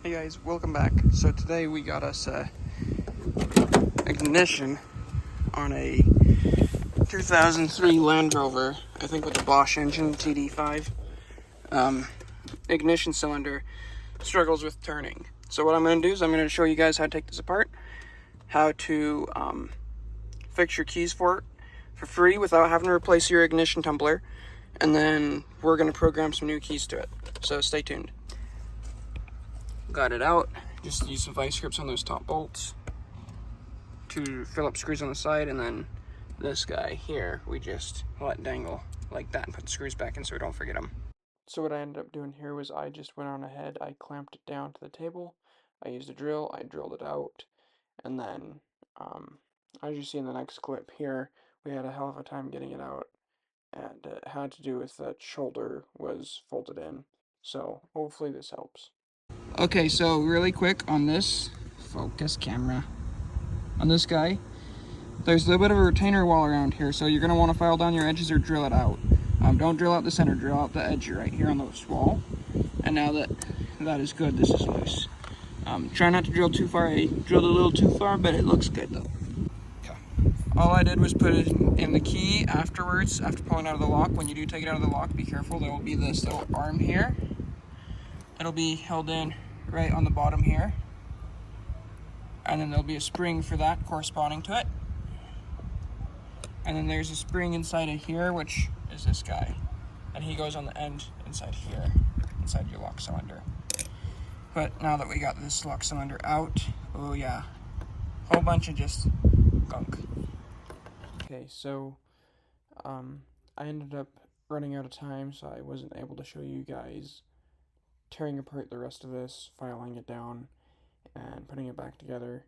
Hey guys, welcome back. So today we got us a ignition on a 2003 Land Rover, I think with the Bosch engine, TD5. Ignition cylinder struggles with turning. So what I'm going to do is I'm going to show you guys how to take this apart, how to fix your keys for it for free without having to replace your ignition tumbler, and then we're going to program some new keys to it. So stay tuned. Got it out. Just use some vice grips on those top bolts to fill up screws on the side, and then this guy here we just let dangle like that and put the screws back in so we don't forget them. So what I ended up doing here was I just went on ahead, I clamped it down to the table, I used a drill, I drilled it out, and then as you see in the next clip here, we had a hell of a time getting it out, and it had to do with that shoulder was folded in. So hopefully this helps. Okay, so really quick on this, focus camera, on this guy, there's a little bit of a retainer wall around here, so you're going to want to file down your edges or drill it out. Don't drill out the center, drill out the edge right here on this wall. And now that that is good, this is loose. Try not to drill too far. I drilled a little too far, but it looks good though. Okay. All I did was put it in the key afterwards, after pulling out of the lock. When you do take it out of the lock, be careful. There will be this little arm here. It'll be held in right on the bottom here. And then there'll be a spring for that corresponding to it. And then there's a spring inside of here, which is this guy. And he goes on the end inside here, inside your lock cylinder. But now that we got this lock cylinder out, oh yeah, whole bunch of just gunk. Okay, so I ended up running out of time, so I wasn't able to show you guys tearing apart the rest of this, filing it down, and putting it back together.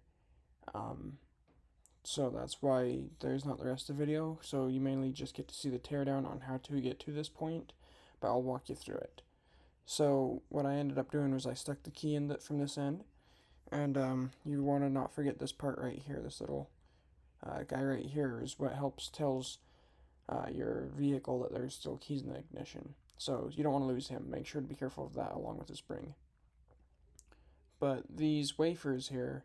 So that's why there's not the rest of the video. So you mainly just get to see the teardown on how to get to this point, but I'll walk you through it. So what I ended up doing was I stuck the key in from this end, and you want to not forget this part right here. This little guy right here is what tells your vehicle that there's still keys in the ignition. So you don't want to lose him. Make sure to be careful of that along with the spring. But these wafers here,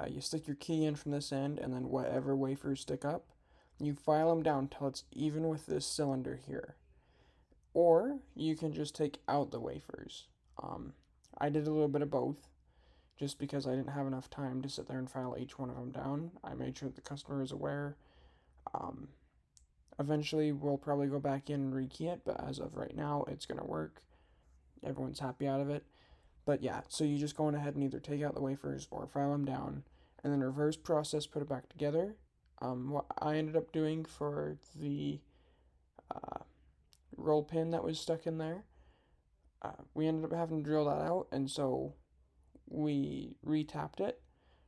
you stick your key in from this end, and then whatever wafers stick up, you file them down till it's even with this cylinder here. Or you can just take out the wafers. I did a little bit of both, just because I didn't have enough time to sit there and file each one of them down. I made sure that the customer is aware. Eventually, we'll probably go back in and rekey it, but as of right now, it's going to work. Everyone's happy out of it. But yeah, so you just go on ahead and either take out the wafers or file them down, and then reverse process, put it back together. What I ended up doing for the roll pin that was stuck in there, we ended up having to drill that out, and so we retapped it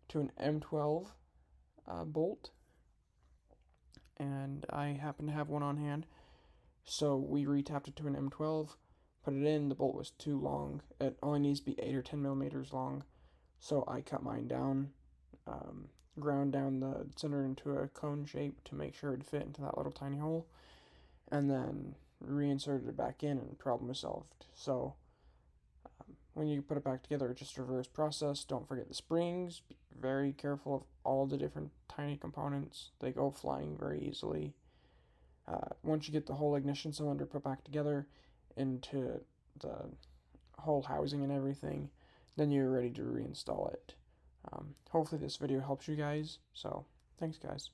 to an M12 bolt, and I happen to have one on hand, so we retapped it to an M12, put it in. The bolt was too long. It only needs to be 8 or 10 millimeters long, so I cut mine down, ground down the center into a cone shape to make sure it'd fit into that little tiny hole, and then reinserted it back in, and problem was solved. So when you put it back together, just reverse process. Don't forget the springs. Be very careful of all the different tiny components. They go flying very easily. Once you get the whole ignition cylinder put back together into the whole housing and everything, then you're ready to reinstall it. Hopefully this video helps you guys. So thanks guys.